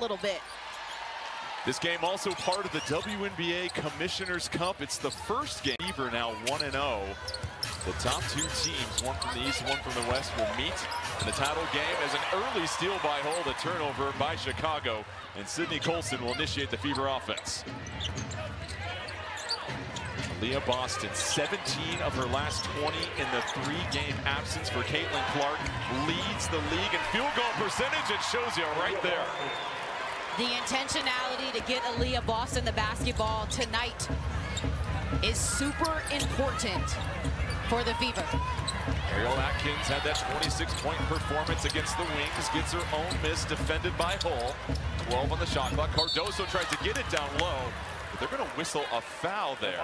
little bit. This game also part of the WNBA Commissioner's Cup. It's the first game. Fever now 1-0. The top two teams, one from the east, one from the west, will meet in the title game as an early steal by Hull, the turnover by Chicago, and Sydney Colson will initiate the Fever offense. Aaliyah Boston, 17 of her last 20 in the three-game absence for Caitlin Clark, leads the league in field goal percentage. It shows you right there. The intentionality to get Aaliyah Boston the basketball tonight is super important for the Fever. Ariel Atkins had that 26-point performance against the Wings, gets her own miss defended by Hull. 12 on the shot clock. Cardoso tries to get it down low, but they're going to whistle a foul there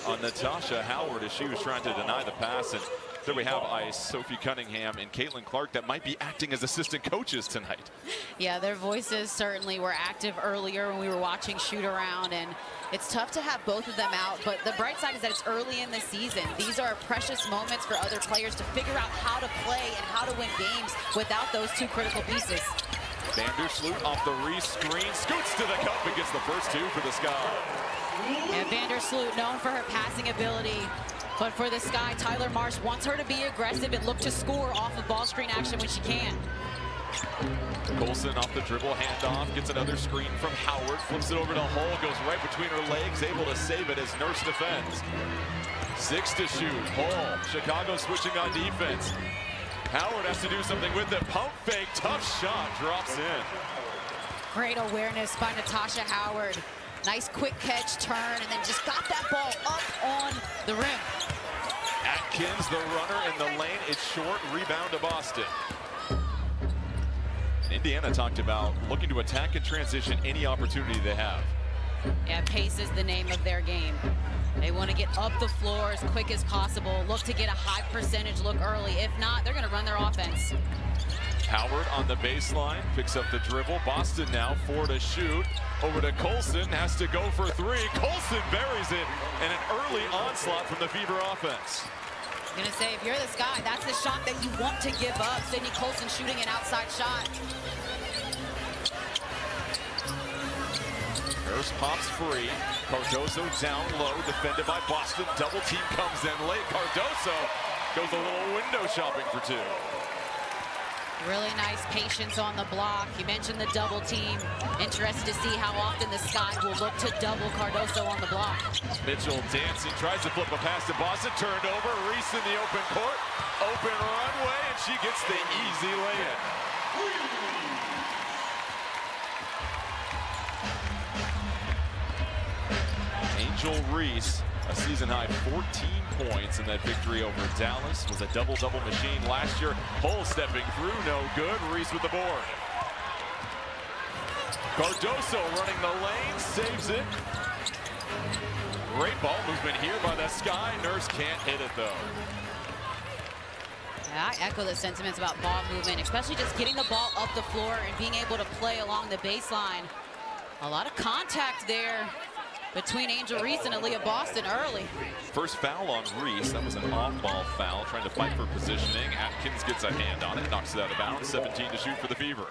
on Natasha Howard as she was trying to deny the pass. And there we have ice, Sophie Cunningham and Caitlin Clark that might be acting as assistant coaches tonight. Yeah, their voices certainly were active earlier when we were watching shoot around, and it's tough to have both of them out, but the bright side is that it's early in the season. These are precious moments for other players to figure out how to play and how to win games without those two critical pieces. Vandersloot off the re-screen, scoots to the cup and gets the first two for the Sky. Yeah, Vandersloot known for her passing ability. But for the Sky, Tyler Marsh wants her to be aggressive and look to score off of ball screen action when she can. Colson off the dribble, handoff, gets another screen from Howard, flips it over to Hull, goes right between her legs, able to save it as Nurse defends. 6 to shoot, Hull, Chicago switching on defense. Howard has to do something with it, pump fake, tough shot, drops in. Great awareness by Natasha Howard. Nice quick catch, turn, and then just got that ball up on the rim. Atkins, the runner in the lane. It's short, rebound to Boston. Indiana talked about looking to attack and transition any opportunity they have. Yeah, pace is the name of their game. They want to get up the floor as quick as possible, look to get a high percentage look early. If not, they're going to run their offense. Howard on the baseline, picks up the dribble. Boston now 4 to shoot. Over to Colson, has to go for 3. Colson buries it, and an early onslaught from the Fever offense. I'm gonna say, if you're the Sky, that's the shot that you want to give up. Sydney Colson shooting an outside shot. Nurse pops free. Cardoso down low, defended by Boston. Double team comes in late. Cardoso goes a little window shopping for 2. Really nice patience on the block. You mentioned the double team. Interested to see how often the Sky will look to double Cardoso on the block. Mitchell dancing, tries to flip a pass to Boston, turned over. Reese in the open court, open runway, and she gets the easy lay-in. Angel Reese, a season-high 14 points in that victory over Dallas. Was a double-double machine last year. Hull stepping through, no good. Reese with the board. Cardoso running the lane, saves it. Great ball movement here by the Sky. Nurse can't hit it, though. Yeah, I echo the sentiments about ball movement, especially just getting the ball up the floor and being able to play along the baseline. A lot of contact there between Angel Reese and Aaliyah Boston early. First foul on Reese. That was an off-ball foul, trying to fight for positioning. Atkins gets a hand on it, knocks it out of bounds. 17 to shoot for the Fever.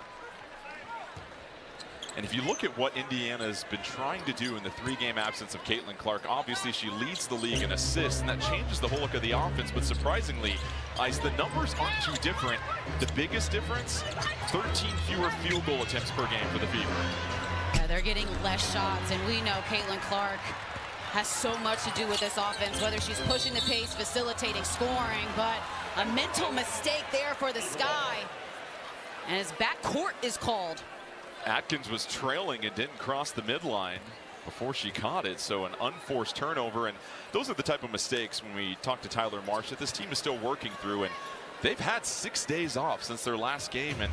And if you look at what Indiana's been trying to do in the three-game absence of Caitlin Clark, obviously she leads the league in assists, and that changes the whole look of the offense. But surprisingly, Ice, the numbers aren't too different. The biggest difference, 13 fewer field goal attempts per game for the Fever. Yeah, they're getting less shots, and we know Caitlin Clark has so much to do with this offense, whether she's pushing the pace, facilitating, scoring, but a mental mistake there for the Sky, and his backcourt is called. Atkins was trailing and didn't cross the midline before she caught it, so an unforced turnover, and those are the type of mistakes when we talk to Tyler Marsh that this team is still working through, and they've had 6 days off since their last game, and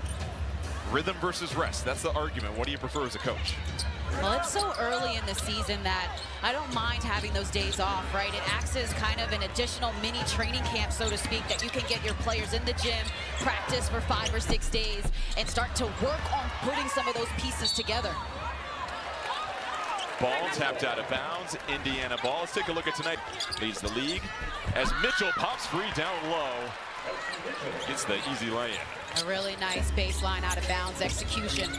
rhythm versus rest, that's the argument. What do you prefer as a coach? Well, it's so early in the season that I don't mind having those days off, right? It acts as kind of an additional mini training camp, so to speak, that you can get your players in the gym, practice for 5 or 6 days, and start to work on putting some of those pieces together. Ball tapped out of bounds. Indiana ball. Let's take a look at tonight. Leads the league as Mitchell pops free down low. Gets the easy lay-in. A really nice baseline out of bounds execution.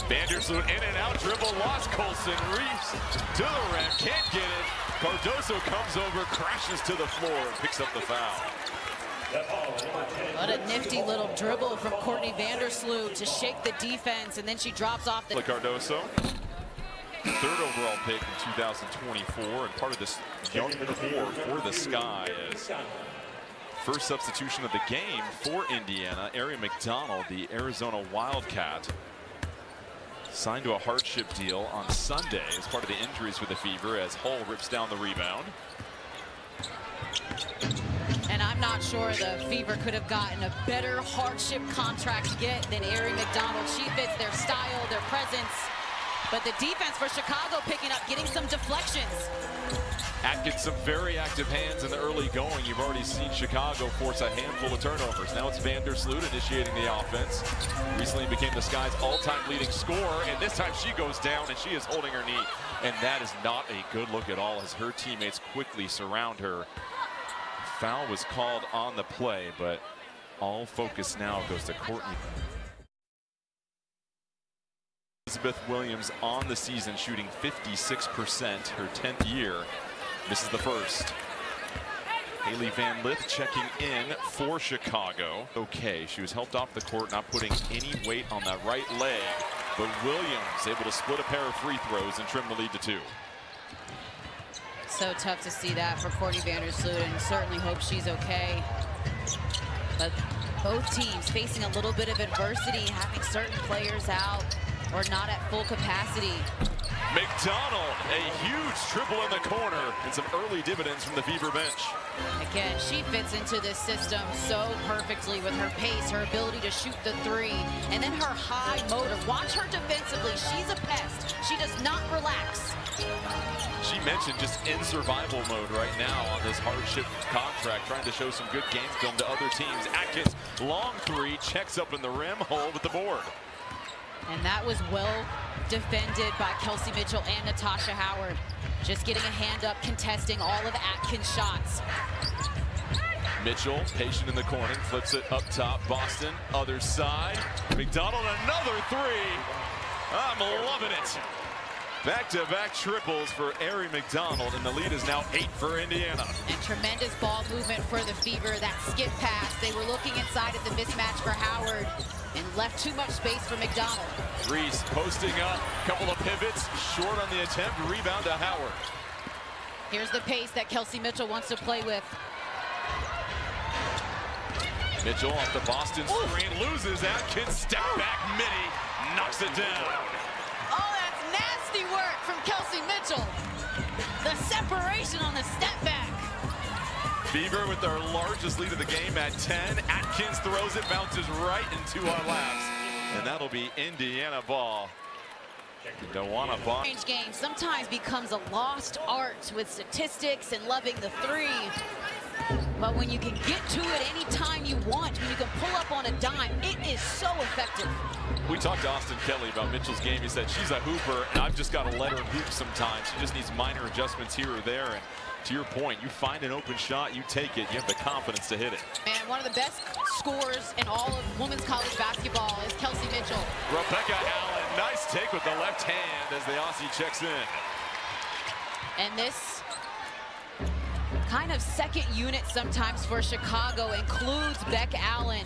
Vandersloot in and out, dribble lost. Colson Reeves to the rim, can't get it. Cardoso comes over, crashes to the floor, and picks up the foul. What a nifty little dribble from Courtney Vandersloot to shake the defense, and then she drops off the... Cardoso, third overall pick in 2024, and part of this young core for the Sky is first substitution of the game for Indiana. Ari McDonald, the Arizona Wildcat, signed to a hardship deal on Sunday as part of the injuries for the Fever as Hull rips down the rebound. And I'm not sure the Fever could have gotten a better hardship contract to get than Ari McDonald. She fits their style, their presence. But the defense for Chicago picking up, getting some deflections. Atkins, some very active hands in the early going. You've already seen Chicago force a handful of turnovers. Now it's Vandersloot initiating the offense. Recently became the Sky's all-time leading scorer, and this time she goes down and she is holding her knee. And that is not a good look at all as her teammates quickly surround her. Foul was called on the play, but all focus now goes to Courtney. Elizabeth Williams on the season shooting 56%, her 10th year. Misses the first. Haley Van Lith checking in for Chicago. Okay, she was helped off the court, not putting any weight on that right leg. But Williams able to split a pair of free throws and trim the lead to 2. So tough to see that for Courtney Vandersloot, and certainly hope she's okay. But both teams facing a little bit of adversity, having certain players out or not at full capacity. McDonald, a huge triple in the corner, and some early dividends from the Fever bench. Again, she fits into this system so perfectly with her pace, her ability to shoot the three, and then her high motor. Watch her defensively. She's a pest. She does not relax. She mentioned just in survival mode right now on this hardship contract, trying to show some good game film to other teams. Atkins, long three, checks up in the rim, hole with the board. And that was well defended by Kelsey Mitchell and Natasha Howard. Just getting a hand up, contesting all of Atkins' shots. Mitchell, patient in the corner, flips it up top. Boston, other side. McDonald, another three. I'm loving it. Back-to-back triples for Ari McDonald, and the lead is now 8 for Indiana. And tremendous ball movement for the Fever. That skip pass. They were looking inside at the mismatch for Howard and left too much space for McDonald. Reese posting up, couple of pivots, short on the attempt, rebound to Howard. Here's the pace that Kelsey Mitchell wants to play with. Mitchell off the Boston screen, loses Atkins, step back midi, knocks it down. Oh, that's nasty work from Kelsey Mitchell. The separation on the step back. Fever with their largest lead of the game at 10. Atkins throws it, bounces right into our laps. And that'll be Indiana ball. Dawana Bond. Range game sometimes becomes a lost art with statistics and loving the three. But when you can get to it anytime you want, when you can pull up on a dime, it is so effective. We talked to Austin Kelly about Mitchell's game. He said, she's a hooper, and I've just got to let her hoop sometimes. She just needs minor adjustments here or there. And to your point, you find an open shot, you take it, you have the confidence to hit it. And one of the best scorers in all of women's college basketball is Kelsey Mitchell. Rebecca Allen, nice take with the left hand as the Aussie checks in. And this kind of second unit sometimes for Chicago includes Beck Allen,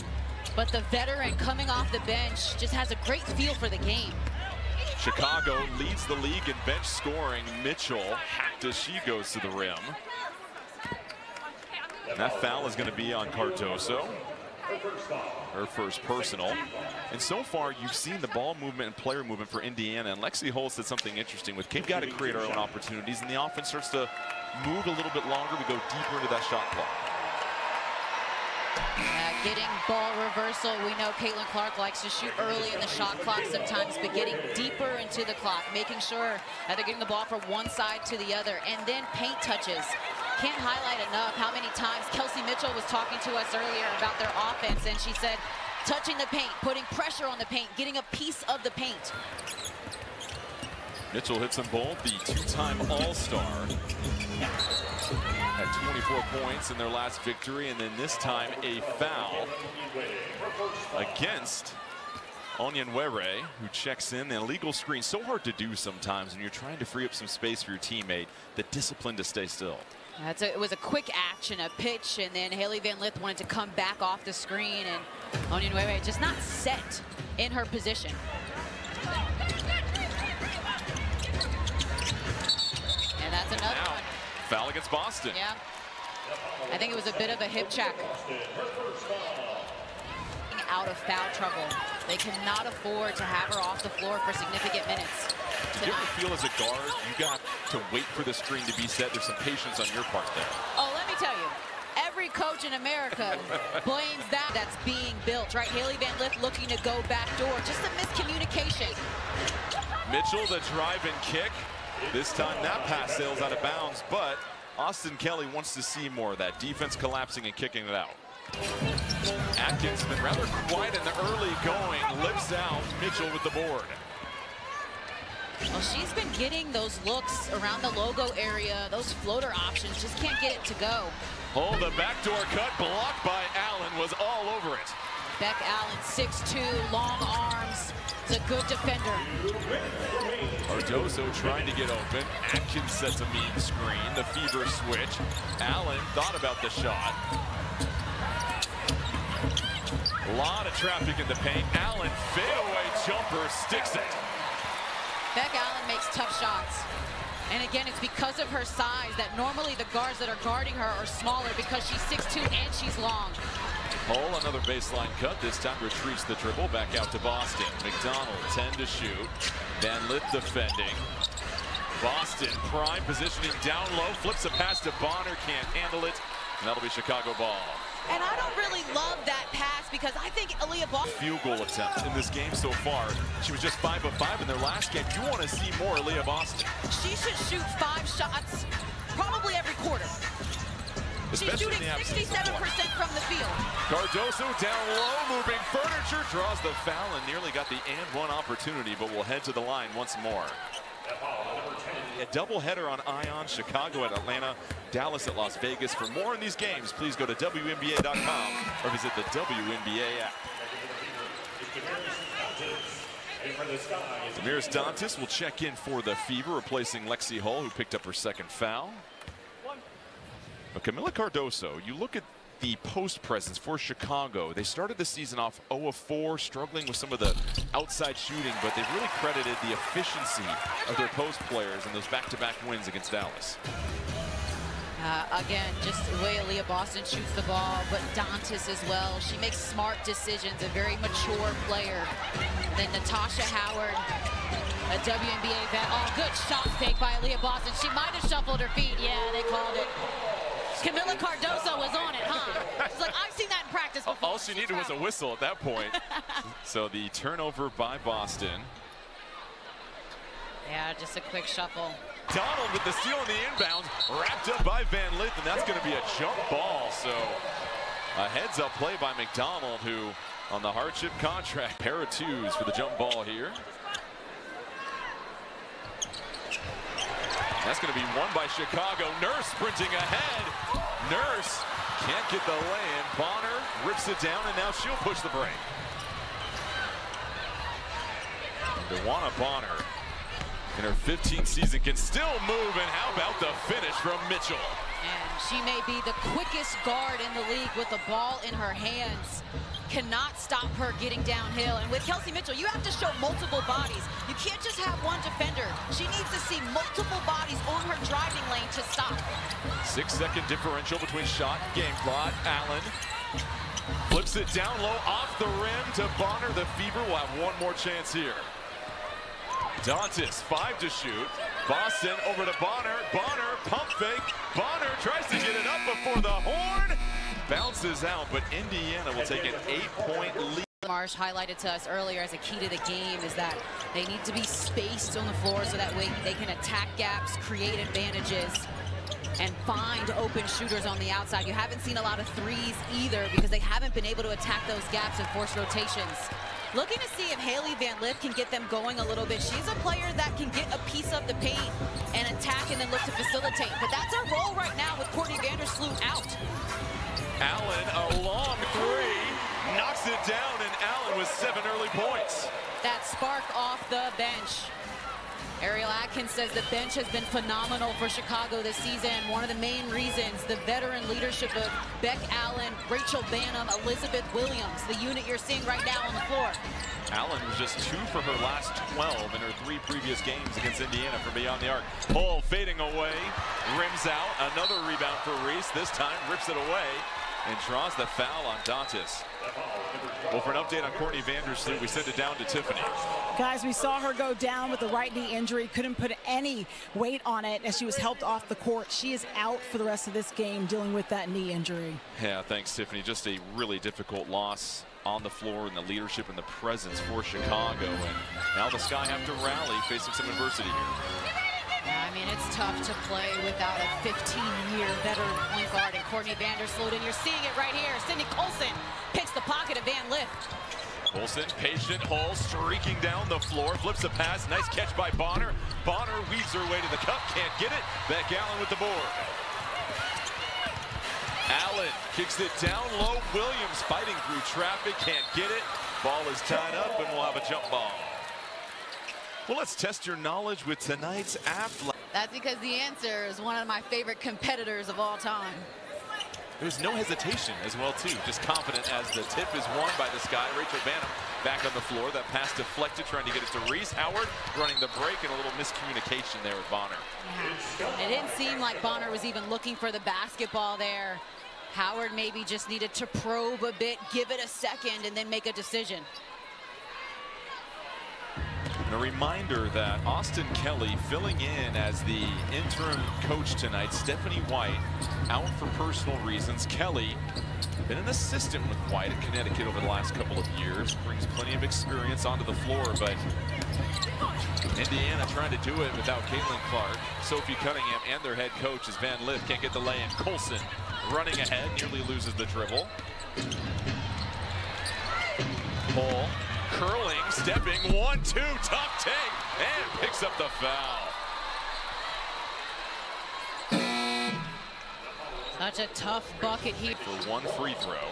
but the veteran coming off the bench just has a great feel for the game. Chicago leads the league in bench scoring. Mitchell hacked as she goes to the rim. And that foul is going to be on Cardoso, her first personal. And so far, you've seen the ball movement and player movement for Indiana. And Lexi Hull said something interesting with, we've got to create our own opportunities. And the offense starts to move a little bit longer. We go deeper into that shot clock. Getting ball reversal. We know Caitlin Clark likes to shoot early in the shot clock sometimes, but getting deeper into the clock, making sure that they're getting the ball from one side to the other. And then paint touches. Can't highlight enough how many times Kelsey Mitchell was talking to us earlier about their offense, and she said touching the paint, putting pressure on the paint, getting a piece of the paint. Mitchell hits them both, the two-time All-Star. Had 24 points in their last victory, and then this time a foul against WNBA, who checks in. The illegal screen, so hard to do sometimes when you're trying to free up some space for your teammate. The discipline to stay still. It was a quick action, a pitch, and then Hailey Van Lith wanted to come back off the screen, and WNBA just not set in her position. And that's another one. Foul against Boston. Yeah. I think it was a bit of a hip check. Out of foul trouble. They cannot afford to have her off the floor for significant minutes. Did you ever feel as a guard, you got to wait for the screen to be set? There's some patience on your part there. Oh, let me tell you, every coach in America blames that's being built, right? Hailey Van Lith looking to go back door. Just a miscommunication. Mitchell, the drive and kick. This time that pass sails out of bounds, but Austin Kelly wants to see more of that. Defense collapsing and kicking it out. Atkins been rather quiet in the early going. Lifts out. Mitchell with the board. Well, she's been getting those looks around the logo area, those floater options, just can't get it to go. Oh, the backdoor cut blocked by Allen, was all over it. Beck Allen, 6'2", long arms, is a good defender. Cardoso trying to get open. Atkins sets a mean screen. The fever switch. Allen thought about the shot. A lot of traffic in the paint. Allen, fadeaway jumper, sticks it. Beck Allen makes tough shots. And again, it's because of her size that normally the guards that are guarding her are smaller because she's 6'2" and she's long. Hull, another baseline cut. This time retreats the dribble back out to Boston. McDonald, 10 to shoot. Van Lith defending. Boston, prime positioning down low. Flips a pass to Bonner, can't handle it. And that'll be Chicago ball. And I don't really love that pass because I think Aaliyah Boston. Field goal attempts in this game so far. She was just 5 of 5 in their last game. You want to see more Aaliyah Boston. She should shoot 5 shots probably every quarter. She's shooting 67% from the field. Cardoso down low, moving furniture, draws the foul and nearly got the and one opportunity, but will head to the line once more. A doubleheader on Ion, Chicago at Atlanta, Dallas at Las Vegas. For more on these games, please go to WNBA.com or visit the WNBA app. Damaris Dantas will check in for the Fever, replacing Lexi Hull, who picked up her second foul. But Camila Cardoso, you look at the post presence for Chicago. They started the season off 0 of 4, struggling with some of the outside shooting, but they've really credited the efficiency of their post players in those back-to-back wins against Dallas. Again, just the way Aaliyah Boston shoots the ball, but Dantas as well. She makes smart decisions, a very mature player. Then Natasha Howard, a WNBA vet. Oh, good shot fake by Aaliyah Boston. She might have shuffled her feet. Yeah, they called it. Camila Cardoso was on it, huh? She's like, I've seen that in practice before. All she needed was a whistle at that point. So the turnover by Boston. Yeah, just a quick shuffle. Donald with the steal in the inbound, wrapped up by Van Lith, and that's going to be a jump ball. So a heads-up play by McDonald, who on the hardship contract. Pair of twos for the jump ball here. That's going to be won by Chicago. Nurse sprinting ahead. Nurse can't get the lay-in. Bonner rips it down, and now she'll push the break. DeWanna Bonner, in her 15th season, can still move, and how about the finish from Mitchell? And she may be the quickest guard in the league with the ball in her hands. Cannot stop her getting downhill. And with Kelsey Mitchell, you have to show multiple bodies. You can't just have one defender. She needs to see multiple bodies on her driving lane to stop. 6-second differential between shot and game clock. Allen flips it down low off the rim to Bonner. The Fever will have one more chance here. Dantas, 5 to shoot. Boston over to Bonner. Bonner, pump fake. Bonner tries to get it up before the horn. Bounces out, but Indiana will take an 8-point lead. Marsh highlighted to us earlier as a key to the game is that they need to be spaced on the floor so that way they can attack gaps, create advantages, and find open shooters on the outside. You haven't seen a lot of threes either because they haven't been able to attack those gaps and force rotations. Looking to see if Hailey Van Lith can get them going a little bit. She's a player that can get a piece of the paint and attack and then look to facilitate. But that's our role right now with Courtney Vandersloot out. Allen, a long three. knocks it down, and Allen with 7 early points. That spark off the bench. Ariel Atkins says the bench has been phenomenal for Chicago this season. One of the main reasons, the veteran leadership of Beck Allen, Rachel Banham, Elizabeth Williams, the unit you're seeing right now on the floor. Allen was just 2 for her last 12 in her 3 previous games against Indiana from beyond the arc. Hull fading away, rims out, another rebound for Reese. This time rips it away and draws the foul on Dantas. Well, for an update on Courtney Vandersloot, we send it down to Tiffany. Guys, we saw her go down with the right knee injury. Couldn't put any weight on it as she was helped off the court. She is out for the rest of this game dealing with that knee injury. Yeah, thanks, Tiffany. Just a really difficult loss on the floor, and the leadership and the presence for Chicago. And now the Sky have to rally, facing some adversity here. Yeah, I mean, it's tough to play without a 15-year veteran point guard in Courtney Vandersloot, and you're seeing it right here. Sydney Colson picks the pocket of Van Lift. Colson, patient, Hull streaking down the floor, flips a pass, nice catch by Bonner. Bonner weaves her way to the cup, can't get it. Beck Allen with the board. Allen kicks it down low. Williams fighting through traffic, can't get it. Ball is tied up, and we'll have a jump ball. Well, let's test your knowledge with tonight's app. That's because the answer is one of my favorite competitors of all time. There was no hesitation as well, too. Just confident as the tip is won by the Sky. Rachel Banham back on the floor. That pass deflected, trying to get it to Reese. Howard running the break, and a little miscommunication there with Bonner. Yeah. It didn't seem like Bonner was even looking for the basketball there. Howard maybe just needed to probe a bit, give it a second, and then make a decision. And a reminder that Austin Kelly filling in as the interim coach tonight. Stephanie White out for personal reasons. Kelly been an assistant with White at Connecticut over the last couple of years. Brings plenty of experience onto the floor, but Indiana trying to do it without Caitlin Clark. Sophie Cunningham and their head coach as Van Lift can't get the lay-in. Colson running ahead, nearly loses the dribble. Hull curling, stepping, 1-2, tough take, and picks up the foul. Such a tough bucket here. For one free throw.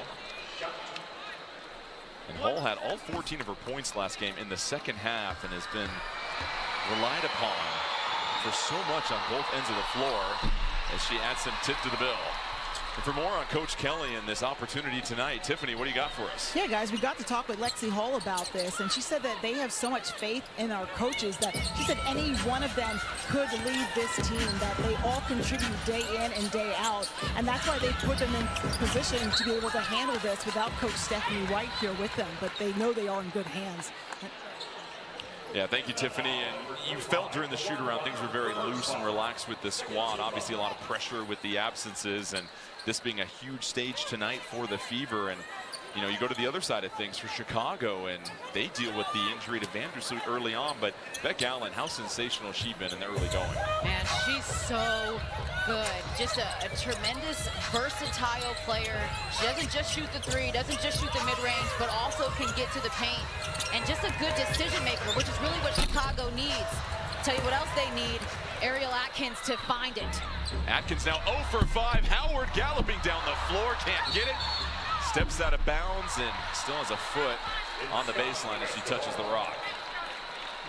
And Hull had all 14 of her points last game in the second half and has been relied upon for so much on both ends of the floor as she adds some tip to the bill. And for more on Coach Kelly and this opportunity tonight, Tiffany, what do you got for us? Yeah, guys, we got to talk with Lexi Hull about this, and she said that they have so much faith in our coaches that she said any one of them could lead this team, that they all contribute day in and day out, and that's why they put them in position to be able to handle this without Coach Stephanie White here with them, but they know they are in good hands. Yeah, thank you, Tiffany. And you felt during the shoot-around things were very loose and relaxed with the squad. Obviously, a lot of pressure with the absences, and this being a huge stage tonight for the Fever. And, you know, you go to the other side of things for Chicago, and they deal with the injury to Vandersloot early on. But Beck Allen, how sensational she been in the early going. Man, she's so good. Just a tremendous, versatile player. She doesn't just shoot the three, doesn't just shoot the mid-range, but also can get to the paint. And just a good decision maker, which is really what Chicago needs. Tell you what else they need, Ariel Atkins to find it. Atkins now 0 for 5. Howard galloping down the floor, can't get it. Steps out of bounds and still has a foot on the baseline as she touches the rock.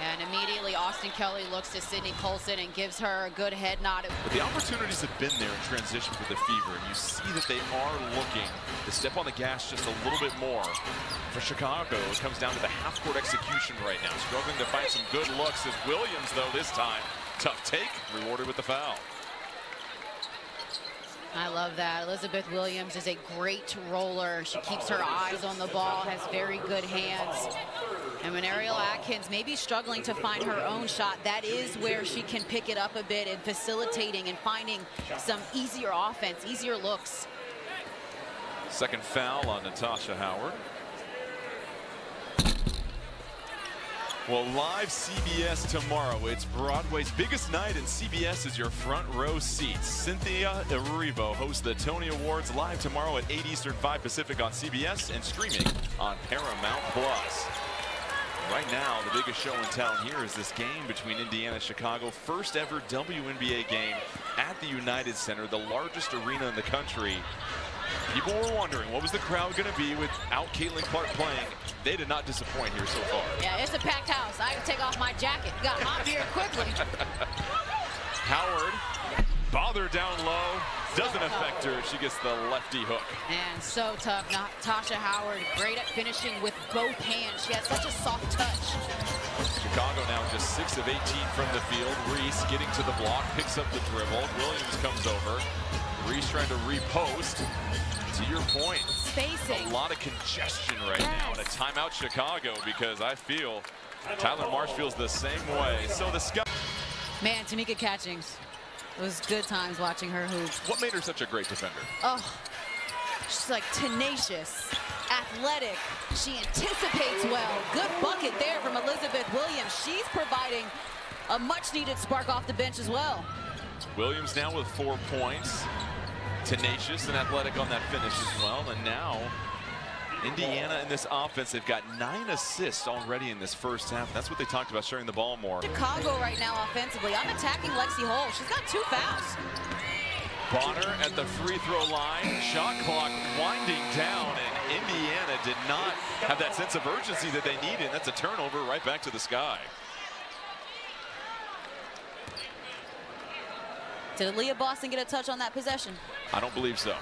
And immediately Austin Kelly looks to Sydney Colson and gives her a good head nod. But the opportunities have been there in transition for the Fever, and you see that they are looking to step on the gas just a little bit more. For Chicago, it comes down to the half-court execution right now. Struggling to find some good looks as Williams, though, this time, tough take, rewarded with the foul. I love that. Elizabeth Williams is a great roller. She keeps her eyes on the ball, has very good hands. And when Ariel Atkins may be struggling to find her own shot, that is where she can pick it up a bit in facilitating and finding some easier offense, easier looks. Second foul on Natasha Howard. Well, live CBS tomorrow. It's Broadway's biggest night, and CBS is your front row seats. Cynthia Erivo hosts the Tony Awards live tomorrow at 8 Eastern, 5 Pacific on CBS and streaming on Paramount Plus. Right now, the biggest show in town here is this game between Indiana and Chicago. First ever WNBA game at the United Center, the largest arena in the country. People were wondering, what was the crowd going to be without Caitlin Clark playing? They did not disappoint here so far. Yeah, it's a packed house. I can take off my jacket. Got hot here quickly. Howard, bothered down low. Doesn't affect her. She gets the lefty hook. And so tough. Tasha Howard, great at finishing with both hands. She has such a soft touch. Chicago now just 6 of 18 from the field. Reese getting to the block, picks up the dribble. Williams comes over. Reese trying to repost. To your point, spacing. A lot of congestion right now. And a timeout Chicago, because I feel Tyler Marsh feels the same way. So the Sky. Man, Tamika Catchings. It was good times watching her hoop. What made her such a great defender? Oh, she's like tenacious, athletic. She anticipates well. Good bucket there from Elizabeth Williams. She's providing a much-needed spark off the bench as well. Williams now with 4 points. Tenacious and athletic on that finish as well. And now Indiana in this offense, they've got 9 assists already in this first half. That's what they talked about, sharing the ball more. Chicago right now offensively. I'm attacking Lexi Hull. She's got 2 fouls. Bonner at the free throw line. Shot clock winding down, and Indiana did not have that sense of urgency that they needed. That's a turnover right back to the Sky. Did Aaliyah Boston get a touch on that possession? I don't believe so.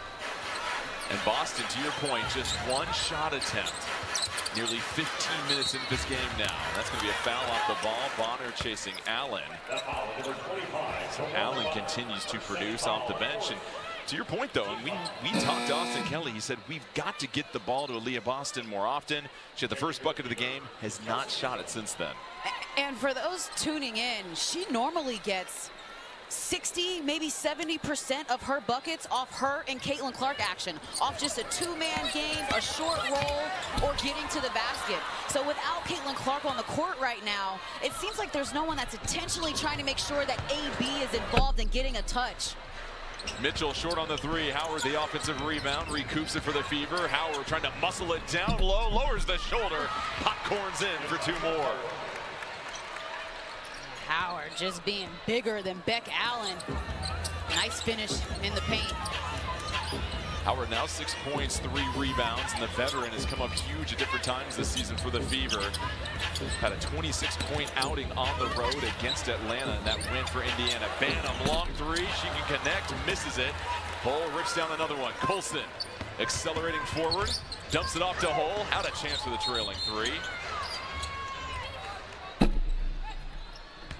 And Boston, to your point, just 1 shot attempt. Nearly 15 minutes into this game now. That's going to be a foul off the ball. Bonner chasing Allen. So Allen continues to produce off the bench. And to your point, though, and we talked to Austin Kelly. He said, we've got to get the ball to Aaliyah Boston more often. She had the first bucket of the game, has not shot it since then. And for those tuning in, she normally gets 60, maybe 70% of her buckets off her and Caitlin Clark action, off just a 2-man game, a short roll, or getting to the basket. So without Caitlin Clark on the court right now, it seems like there's no one that's intentionally trying to make sure that AB is involved in getting a touch. Mitchell short on the 3. Howard the offensive rebound, recoups it for the Fever. Howard trying to muscle it down low, lowers the shoulder, popcorns in for 2 more. Howard just being bigger than Beck Allen. Nice finish in the paint. Howard now 6 points, 3 rebounds, and the veteran has come up huge at different times this season for the Fever. Had a 26-point outing on the road against Atlanta, and that win for Indiana. Banham, long 3, she can connect, misses it. Hull rips down another one. Colson accelerating forward, dumps it off to Hull. Out a chance for the trailing 3.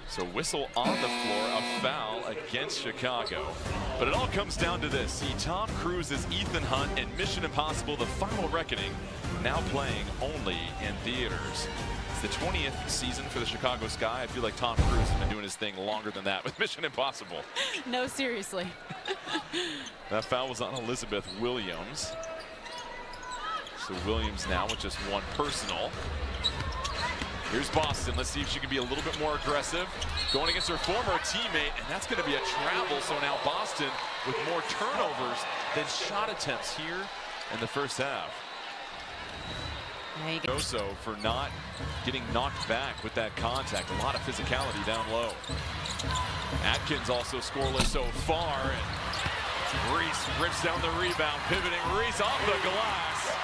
So whistle on the floor, a foul against Chicago. But it all comes down to this. See Tom Cruise's Ethan Hunt and Mission Impossible: The Final Reckoning now playing only in theaters. It's the 20th season for the Chicago Sky. I feel like Tom Cruise has been doing his thing longer than that with Mission Impossible. No, seriously. That foul was on Elizabeth Williams. So Williams now with just 1 personal. Here's Boston. Let's see if she can be a little bit more aggressive. Going against her former teammate, and that's going to be a travel. So now Boston with more turnovers than shot attempts here in the first half. Also for not getting knocked back with that contact. A lot of physicality down low. Atkins also scoreless so far. And Reese rips down the rebound. Pivoting Reese off the glass.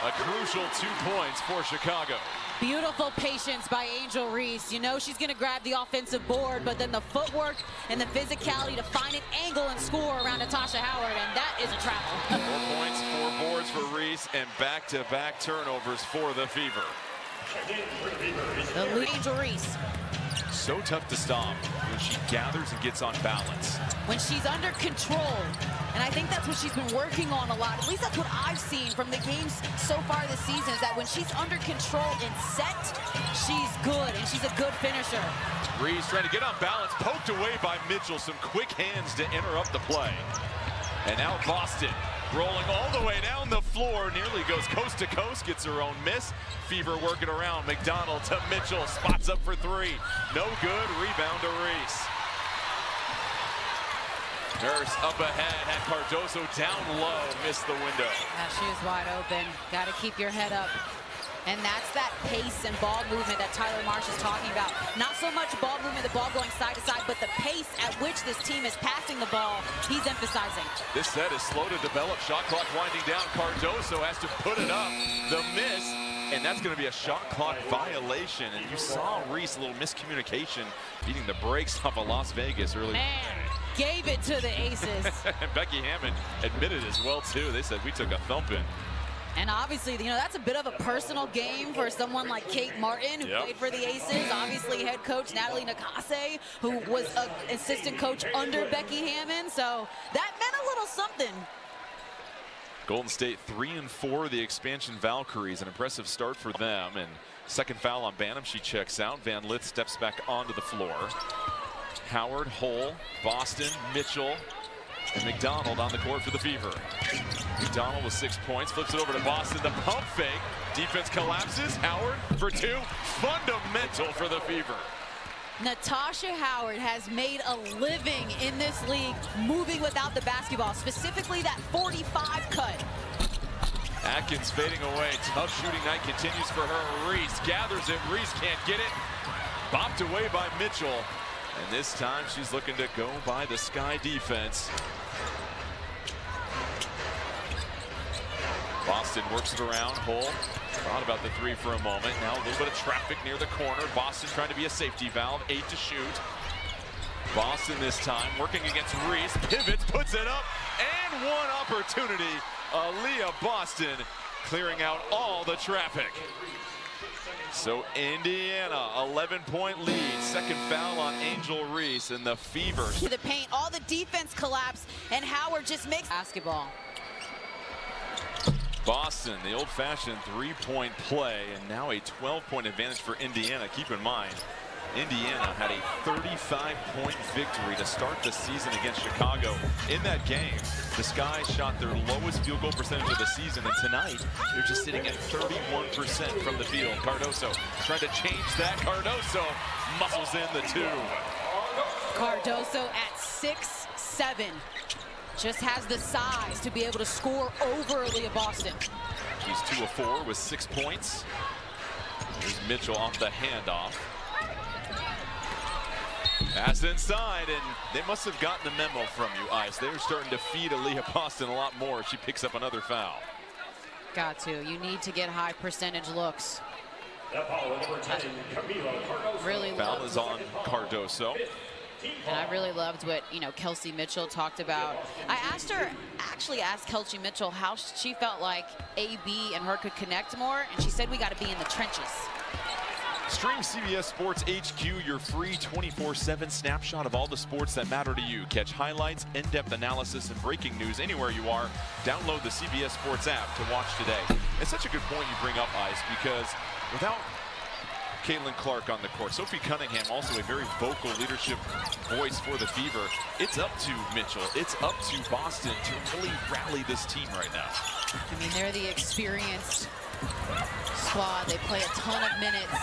A crucial 2 points for Chicago. Beautiful patience by Angel Reese. You know she's going to grab the offensive board, but then the footwork and the physicality to find an angle and score around Natasha Howard, and that is a travel. 4 points, 4 boards for Reese, and back-to-back turnovers for the Fever. The lead Angel Reese. So tough to stop when she gathers and gets on balance. When she's under control, and I think that's what she's been working on a lot. At least that's what I've seen from the games so far this season, is that when she's under control and set, she's good, and she's a good finisher. Reese trying to get on balance, poked away by Mitchell. Some quick hands to interrupt the play. And now Boston rolling all the way down the floor, nearly goes coast to coast, gets her own miss. Fever working around. McDonald to Mitchell, spots up for 3. No good, rebound to Reese. Nurse up ahead, had Cardoso down low, missed the window. She was wide open. Got to keep your head up. And that's that pace and ball movement that Tyler Marsh is talking about. Not so much ball movement, the ball going side to side, but the pace at which this team is passing the ball, he's emphasizing. This set is slow to develop. Shot clock winding down. Cardoso has to put it up. The miss, and that's going to be a shot clock violation. And you saw Reese, a little miscommunication, beating the brakes off of Las Vegas early. Man, gave it to the Aces. And Becky Hammond admitted as well, too. They said, we took a thumping. And obviously, you know, that's a bit of a personal game for someone like Kate Martin, who played for the Aces. Obviously, head coach Natalie Nakase, who was an assistant coach under Becky Hammond. So that meant a little something. Golden State 3-4, the expansion Valkyries. An impressive start for them. And second foul on Banham. She checks out. Van Lith steps back onto the floor. Howard, Hull, Boston, Mitchell, and McDonald on the court for the Fever. McDonald with 6 points, flips it over to Boston. The pump fake. Defense collapses. Howard for 2. Fundamental for the Fever. Natasha Howard has made a living in this league moving without the basketball, specifically that 45 cut. Atkins fading away. Tough shooting night continues for her. Reese gathers it. Reese can't get it. Bopped away by Mitchell. And this time she's looking to go by the Sky defense. Boston works it around. Hull thought about the 3 for a moment. Now a little bit of traffic near the corner. Boston trying to be a safety valve. 8 to shoot. Boston this time working against Reese. Pivots, puts it up, and one opportunity. Aaliyah Boston clearing out all the traffic. So Indiana, 11-point lead. Second foul on Angel Reese, and the Fever. The paint, all the defense collapse, and Howard just makes basketball. Boston, the old-fashioned 3-point play, and now a 12-point advantage for Indiana. Keep in mind, Indiana had a 35-point victory to start the season against Chicago. In that game, the Sky shot their lowest field goal percentage of the season, and tonight they're just sitting at 31% from the field. Cardoso trying to change that. Cardoso muscles in the 2. Cardoso at 6'7". Just has the size to be able to score over Aaliyah Boston. She's 2 of 4 with 6 points. Here's Mitchell off the handoff. Pass inside, and they must have gotten the memo from you, Ice. They're starting to feed Aaliyah Boston a lot more. She picks up another foul. Got to. You need to get high percentage looks. Really foul is on Cardoso. And I really loved what, you know, Kelsey Mitchell talked about. I actually asked Kelsey Mitchell how she felt like AB and her could connect more, and she said we got to be in the trenches. Stream CBS Sports HQ, your free 24/7 snapshot of all the sports that matter to you. Catch highlights, in-depth analysis, and breaking news anywhere you are. Download the CBS Sports app to watch today. It's such a good point you bring up, Ice, because without Caitlin Clark on the court, Sophie Cunningham, also a very vocal leadership voice for the Fever. It's up to Mitchell. It's up to Boston to really rally this team right now. I mean, they're the experienced squad. They play a ton of minutes.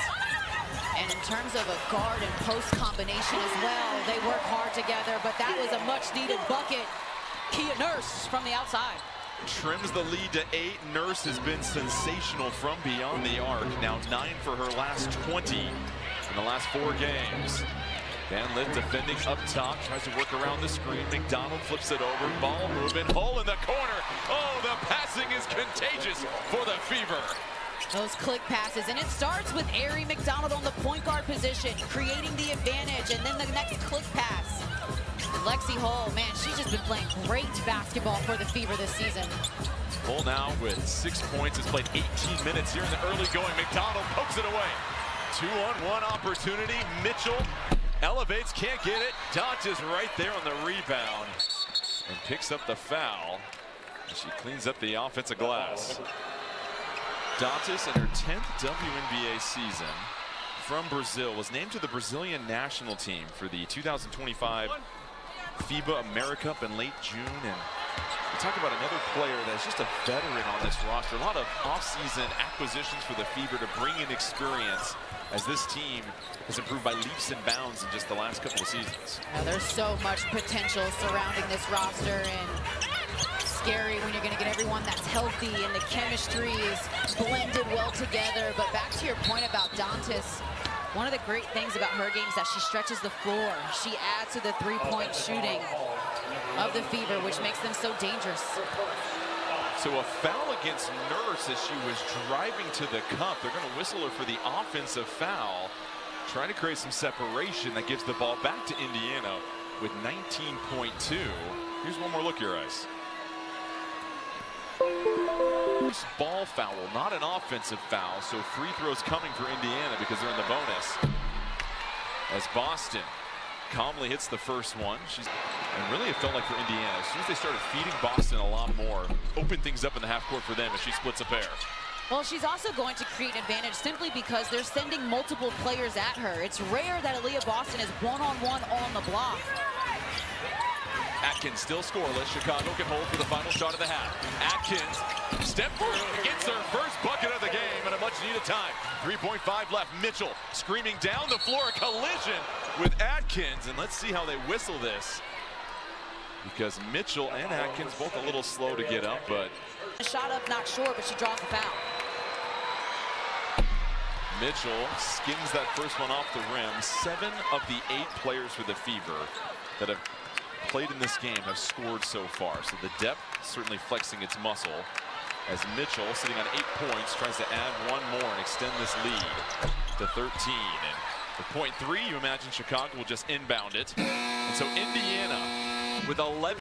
And in terms of a guard and post combination as well, they work hard together, but that was a much needed bucket. Kia Nurse from the outside. Trims the lead to 8. Nurse has been sensational from beyond the arc. Now 9 for her last 20 in the last 4 games. Van Lith defending up top, tries to work around the screen. McDonald flips it over, ball movement, Hull in the corner. Oh, the passing is contagious for the Fever. Those click passes, and it starts with Ari McDonald on the point guard position, creating the advantage, and then the next click pass. Lexi Hull, man, she's just been playing great basketball for the Fever this season. Hull now with 6 points, has played 18 minutes here in the early going. McDonald pokes it away. 2-on-1 opportunity. Mitchell elevates, can't get it. Dot is right there on the rebound and picks up the foul. She cleans up the offensive glass. Dantas in her 10th WNBA season from Brazil was named to the Brazilian national team for the 2025 FIBA America Cup in late June. And we talk about another player that's just a veteran on this roster. A lot of offseason acquisitions for the Fever to bring in experience as this team has improved by leaps and bounds in just the last couple of seasons. There's so much potential surrounding this roster, and scary when you're going to get everyone that's healthy and the chemistry is blended well together. But back to your point about Dantas, one of the great things about her game is that she stretches the floor. She adds to the three-point shooting of the Fever, which makes them so dangerous. So a foul against Nurse as she was driving to the cup. They're going to whistle her for the offensive foul, trying to create some separation that gives the ball back to Indiana with 19.2. Here's one more look here, Ice. Ball foul, not an offensive foul, so free throws coming for Indiana because they're in the bonus. As Boston calmly hits the first one. And really it felt like for Indiana, as soon as they started feeding Boston a lot more, open things up in the half court for them as she splits a pair. Well, she's also going to create an advantage simply because they're sending multiple players at her. It's rare that Aaliyah Boston is one-on-one on the block. Atkins still scoreless. Chicago can hold for the final shot of the half. Atkins step through, gets her first bucket of the game at a much needed time. 3.5 left. Mitchell screaming down the floor, a collision with Atkins, and let's see how they whistle this, because Mitchell and Atkins both a little slow to get up, but shot up, not sure, but she draws the foul. Mitchell skins that first one off the rim. 7 of the 8 players for the Fever that have played in this game have scored so far. So the depth certainly flexing its muscle as Mitchell, sitting on 8 points, tries to add one more and extend this lead to 13. And for point 3, you imagine Chicago will just inbound it. And so Indiana with 11